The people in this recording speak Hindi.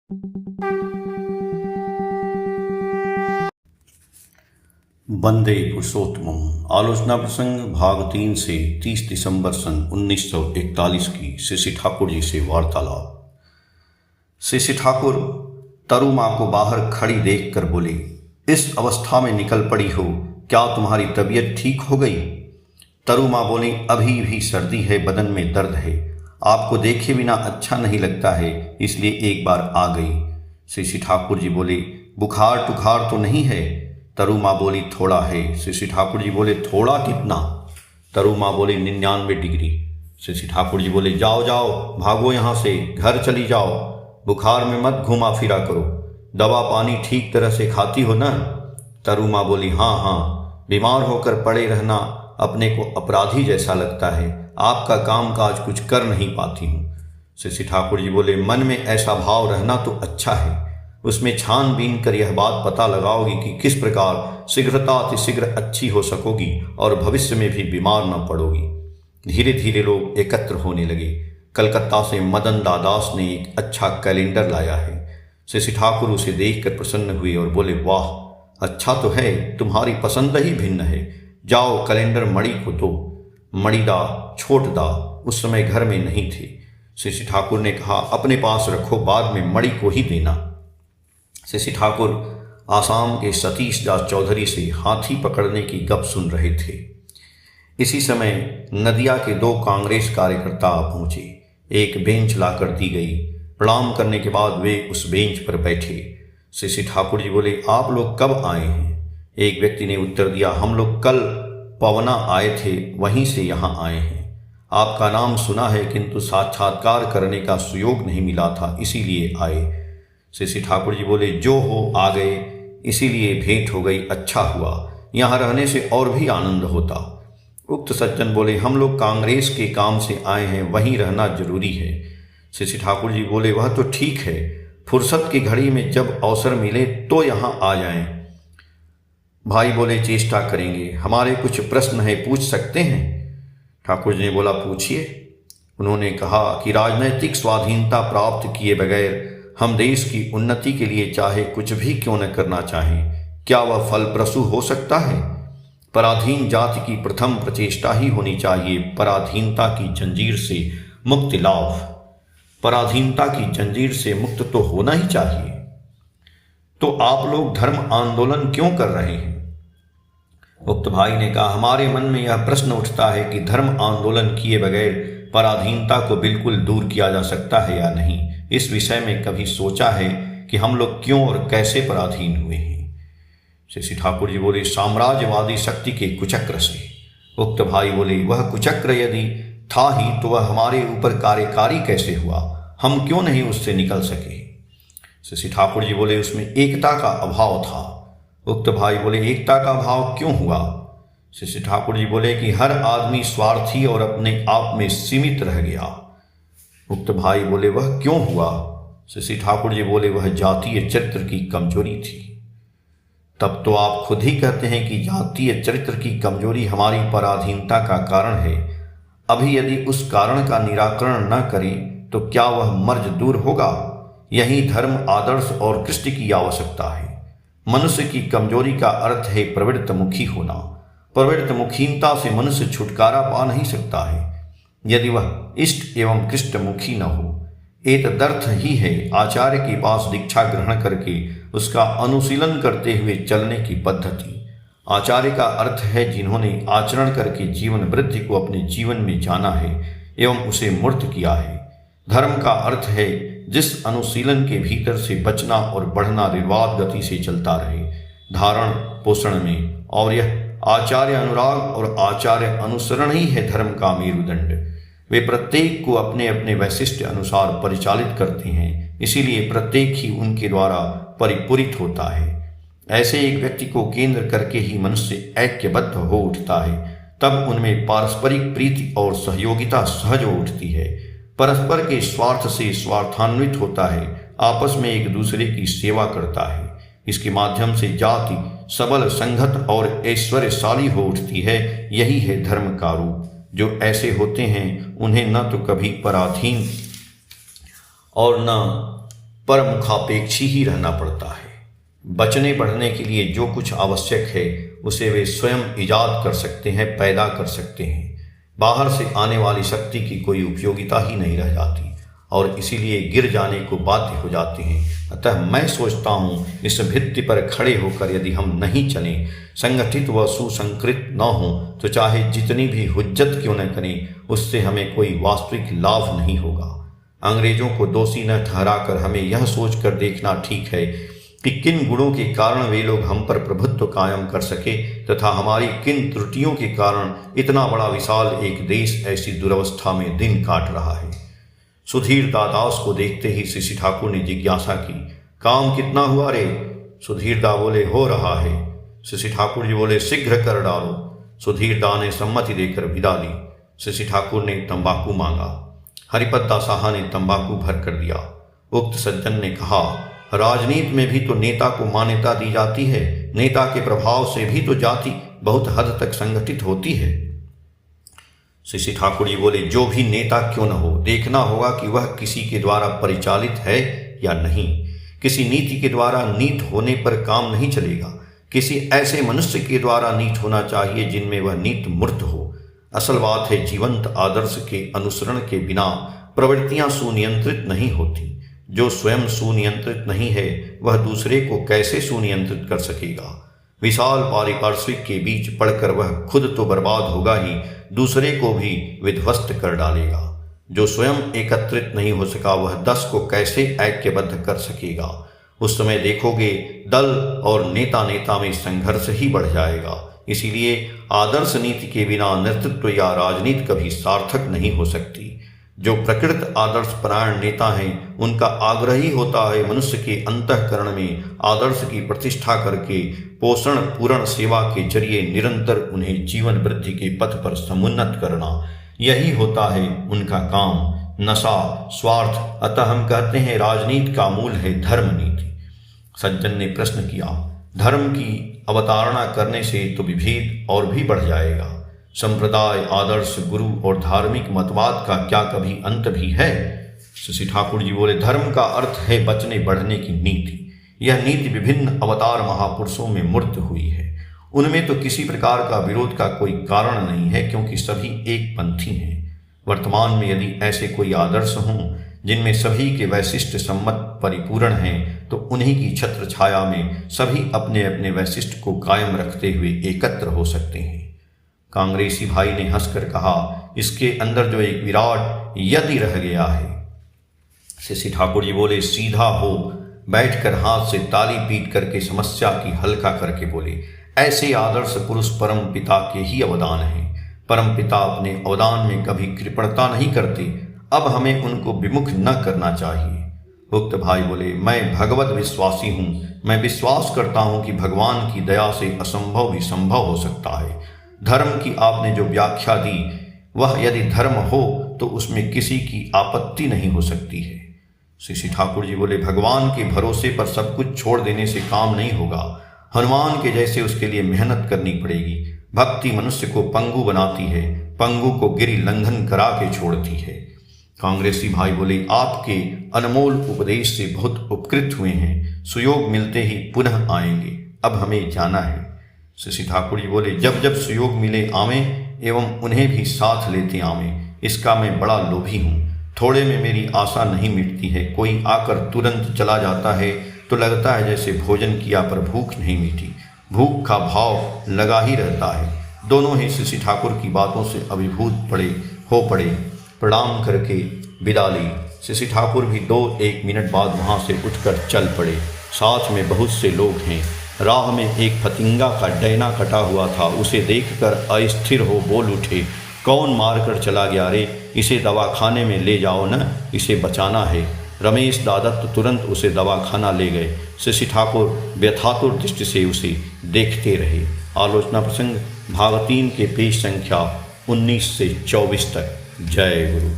वंदे पुरुषोत्तमम्। आलोचना प्रसंग भाग 3 से 30 दिसंबर सन 1941 की श्री ठाकुर जी से वार्तालाप। श्री ठाकुर तरु माँ को बाहर खड़ी देखकर बोले, इस अवस्था में निकल पड़ी हो, क्या तुम्हारी तबीयत ठीक हो गई? तरु माँ बोली, अभी भी सर्दी है, बदन में दर्द है, आपको देखे बिना अच्छा नहीं लगता है, इसलिए एक बार आ गई। श्री ठाकुर जी बोले, बुखार टुखार तो नहीं है? तरु माँ बोली, थोड़ा है। श्री ठाकुर जी बोले, थोड़ा कितना? तरु माँ बोली, 99 डिग्री। श्री ठाकुर जी बोले, जाओ जाओ, भागो यहाँ से, घर चली जाओ, बुखार में मत घुमा फिरा करो, दवा पानी ठीक तरह से खाती हो ना? तरु माँ बोली, हाँ हाँ, बीमार होकर पड़े रहना अपने को अपराधी जैसा लगता है, आपका काम काज कुछ कर नहीं पाती हूँ। श्री ठाकुर जी बोले, मन में ऐसा भाव रहना तो अच्छा है, उसमें छानबीन कर यह बात पता लगाओगी कि किस प्रकार शीघ्रता अतिशीघ्र अच्छी हो सकोगी और भविष्य में भी बीमार न पड़ोगी। धीरे धीरे लोग एकत्र होने लगे। कलकत्ता से मदन दास ने एक अच्छा कैलेंडर लाया है। श्री ठाकुर उसे देखकर प्रसन्न हुए और बोले, वाह, अच्छा तो है, तुम्हारी पसंद ही भिन्न है, जाओ कैलेंडर मणि को दो। मणिदा छोटदा उस समय घर में नहीं थे। श्री ठाकुर ने कहा, अपने पास रखो, बाद में मणि को ही देना। श्री ठाकुर आसाम के सतीश दास चौधरी से हाथी पकड़ने की गप सुन रहे थे। इसी समय नदिया के 2 कांग्रेस कार्यकर्ता पहुंचे। एक बेंच लाकर दी गई। प्रणाम करने के बाद वे उस बेंच पर बैठे। श्री ठाकुर जी बोले, आप लोग कब आए हैं? एक व्यक्ति ने उत्तर दिया, हम लोग कल पवना आए थे, वहीं से यहाँ आए हैं। आपका नाम सुना है, किंतु साक्षात्कार करने का सुयोग नहीं मिला था, इसीलिए आए। श्री ठाकुर जी बोले, जो हो आ गए, इसीलिए भेंट हो गई, अच्छा हुआ, यहाँ रहने से और भी आनंद होता। उक्त सज्जन बोले, हम लोग कांग्रेस के काम से आए हैं, वहीं रहना जरूरी है। श्री ठाकुर जी बोले, वह तो ठीक है, फुर्सत की घड़ी में जब अवसर मिले तो यहाँ आ जाएं। भाई बोले, चेष्टा करेंगे, हमारे कुछ प्रश्न है, पूछ सकते हैं? ठाकुर जी ने बोला, पूछिए। उन्होंने कहा कि राजनैतिक स्वाधीनता प्राप्त किए बगैर हम देश की उन्नति के लिए चाहे कुछ भी क्यों न करना चाहें, क्या वह फलप्रसू हो सकता है? पराधीन जाति की प्रथम प्रचेष्टा ही होनी चाहिए पराधीनता की जंजीर से मुक्ति लाभ। पराधीनता की जंजीर से मुक्त तो होना ही चाहिए। तो आप लोग धर्म आंदोलन क्यों कर रहे हैं? उक्त भाई ने कहा, हमारे मन में यह प्रश्न उठता है कि धर्म आंदोलन किए बगैर पराधीनता को बिल्कुल दूर किया जा सकता है या नहीं। इस विषय में कभी सोचा है कि हम लोग क्यों और कैसे पराधीन हुए हैं? श्री ठाकुर जी बोले, साम्राज्यवादी शक्ति के कुचक्र से। उक्त भाई बोले, वह कुचक्र यदि था ही तो वह हमारे ऊपर कार्यकारी कैसे हुआ? हम क्यों नहीं उससे निकल सके? श्री ठाकुर जी बोले, उसमें एकता का अभाव था। उक्त भाई बोले, एकता का अभाव क्यों हुआ? श्री ठाकुर जी बोले कि हर आदमी स्वार्थी और अपने आप में सीमित रह गया। उक्त भाई बोले, वह क्यों हुआ? श्री ठाकुर जी बोले, वह जातीय चरित्र की कमजोरी थी। तब तो आप खुद ही कहते हैं कि जातीय चरित्र की कमजोरी हमारी पराधीनता का कारण है। अभी यदि उस कारण का निराकरण न करें तो क्या वह मर्ज दूर होगा? यही धर्म आदर्श और कृष्ण की आवश्यकता है। मनुष्य की कमजोरी का अर्थ है प्रवृत्तमुखी होना। प्रवृत्तमुखीनता से मनुष्य छुटकारा पा नहीं सकता है यदि वह इष्ट एवं कृष्णमुखी न हो। एतदर्थ ही है आचार्य के पास दीक्षा ग्रहण करके उसका अनुशीलन करते हुए चलने की पद्धति। आचार्य का अर्थ है जिन्होंने आचरण करके जीवन वृद्धि को अपने जीवन में जाना है एवं उसे मूर्त किया है। धर्म का अर्थ है जिस अनुशीलन के भीतर से बचना और बढ़ना निर्वाध गति से चलता रहे धारण पोषण में, और यह आचार्य अनुराग और आचार्य अनुसरण ही है धर्म का मेरुदंड। वे प्रत्येक को अपने अपने वैशिष्ट अनुसार परिचालित करते हैं, इसीलिए प्रत्येक ही उनके द्वारा परिपूरित होता है। ऐसे एक व्यक्ति को केंद्र करके ही मनुष्य ऐक्यबद्ध हो उठता है, तब उनमें पारस्परिक प्रीति और सहयोगिता सहज हो उठती है। परस्पर के स्वार्थ से स्वार्थान्वित होता है, आपस में एक दूसरे की सेवा करता है। इसके माध्यम से जाति सबल संघत और ऐश्वर्यशाली हो उठती है। यही है धर्म का रूप। जो ऐसे होते हैं उन्हें न तो कभी पराधीन और न पर मुखापेक्षी ही रहना पड़ता है। बचने बढ़ने के लिए जो कुछ आवश्यक है उसे वे स्वयं ईजाद कर सकते हैं, पैदा कर सकते हैं। बाहर से आने वाली शक्ति की कोई उपयोगिता ही नहीं रह जाती और इसीलिए गिर जाने को बाध्य हो जाते हैं। अतः मैं सोचता हूँ इस भित्ति पर खड़े होकर यदि हम नहीं चलें, संगठित व सुसंकृत न हों, तो चाहे जितनी भी हुज्जत क्यों न करें, उससे हमें कोई वास्तविक लाभ नहीं होगा। अंग्रेजों को दोषी न ठहराकर हमें यह सोचकर देखना ठीक है कि किन गुणों के कारण वे लोग हम पर प्रभुत्व कायम कर सके तथा हमारी किन त्रुटियों के कारण इतना बड़ा विशाल एक देश ऐसी दुर्वस्था में दिन काट रहा है। सुधीर दादास को देखते ही श्री ठाकुर ने जिज्ञासा की, काम कितना हुआ रे? सुधीर दा बोले, हो रहा है। श्री ठाकुर जी बोले, शीघ्र कर डालो। सुधीर दा ने सम्मति देकर विदा ली। श्री ठाकुर ने तंबाकू मांगा। हरिपत दा साहा ने तंबाकू भर कर दिया। उक्त सज्जन ने कहा, राजनीति में भी तो नेता को मान्यता दी जाती है। नेता के प्रभाव से भी तो जाति बहुत हद तक संगठित होती है। श्री ठाकुर जी बोले, जो भी नेता क्यों न हो, देखना होगा कि वह किसी के द्वारा परिचालित है या नहीं। किसी नीति के द्वारा नीत होने पर काम नहीं चलेगा। किसी ऐसे मनुष्य के द्वारा नीत होना चाहिए जिनमें वह नीत मूर्त हो। असल बात है, जीवंत आदर्श के अनुसरण के बिना प्रवृत्तियां सुनियंत्रित नहीं होती। जो स्वयं सुनियंत्रित नहीं है वह दूसरे को कैसे सुनियंत्रित कर सकेगा। विशाल पारिपार्श्विक के बीच पड़कर वह खुद तो बर्बाद होगा ही, दूसरे को भी विध्वस्त कर डालेगा। जो स्वयं एकत्रित नहीं हो सका वह 10 को कैसे ऐक्यबद्ध कर सकेगा। उस समय देखोगे दल और नेता में संघर्ष ही बढ़ जाएगा। इसीलिए आदर्श नीति के बिना नेतृत्व या राजनीति कभी सार्थक नहीं हो सकती। जो प्रकृत आदर्श परायण नेता हैं उनका आग्रह ही होता है मनुष्य के अंतःकरण में आदर्श की प्रतिष्ठा करके पोषण पूर्ण सेवा के जरिए निरंतर उन्हें जीवन वृद्धि के पथ पर समुन्नत करना। यही होता है उनका काम। नशा, स्वार्थ, अतः हम कहते हैं राजनीति का मूल है धर्म नीति। सज्जन ने प्रश्न किया, धर्म की अवतारणा करने से तो विभेद और भी बढ़ जाएगा। संप्रदाय, आदर्श, गुरु और धार्मिक मतवाद का क्या कभी अंत भी है? श्री ठाकुर जी बोले, धर्म का अर्थ है बचने बढ़ने की नीति। यह नीति विभिन्न अवतार महापुरुषों में मूर्त हुई है। उनमें तो किसी प्रकार का विरोध का कोई कारण नहीं है, क्योंकि सभी एक पंथी हैं। वर्तमान में यदि ऐसे कोई आदर्श हों जिनमें सभी के वैशिष्ट सम्मत परिपूर्ण हैं, तो उन्हीं की छत्र छाया में सभी अपने अपने वैशिष्ट को कायम रखते हुए एकत्र हो सकते हैं। कांग्रेसी भाई ने हंसकर कहा, इसके अंदर जो एक विराट यदि रह गया है। श्री ठाकुर जी बोले, सीधा हो बैठकर हाथ से ताली पीट करके समस्या की हल्का करके बोले, ऐसे आदर्श पुरुष परम पिता के ही अवदान हैं। परम पिता अपने अवदान में कभी कृपणता नहीं करते। अब हमें उनको विमुख न करना चाहिए। उक्त भाई बोले, मैं भगवत विश्वासी हूँ। मैं विश्वास करता हूँ कि भगवान की दया से असंभव भी संभव हो सकता है। धर्म की आपने जो व्याख्या दी वह यदि धर्म हो तो उसमें किसी की आपत्ति नहीं हो सकती है। श्री ठाकुर जी बोले, भगवान के भरोसे पर सब कुछ छोड़ देने से काम नहीं होगा। हनुमान के जैसे उसके लिए मेहनत करनी पड़ेगी। भक्ति मनुष्य को पंगु बनाती है, पंगु को गिरि लंघन करा के छोड़ती है। कांग्रेसी भाई बोले, आपके अनमोल उपदेश से बहुत उपकृत हुए हैं। सुयोग मिलते ही पुनः आएंगे। अब हमें जाना है। श्री ठाकुर जी बोले, जब जब सुयोग मिले आवें एवं उन्हें भी साथ लेते आवें। इसका मैं बड़ा लोभी हूँ। थोड़े में मेरी आशा नहीं मिटती है। कोई आकर तुरंत चला जाता है तो लगता है जैसे भोजन किया पर भूख नहीं मिटी। भूख का भाव लगा ही रहता है। दोनों ही श्री ठाकुर की बातों से अभिभूत पड़े। प्रणाम करके विदा ली। श्री ठाकुर भी 2-1 मिनट बाद वहाँ से उठकर चल पड़े। साथ में बहुत से लोग हैं। राह में एक फतिंगा का डैना कटा हुआ था। उसे देखकर अस्थिर हो बोल उठे, कौन मारकर चला गया रे? इसे दवाखाने में ले जाओ न, इसे बचाना है। रमेश दादत्त तुरंत उसे दवाखाना ले गए। श्री ठाकुर व्यथातुर दृष्टि से उसे देखते रहे। आलोचना प्रसंग भाग 3 के पेज संख्या 19 से 24 तक। जय गुरु।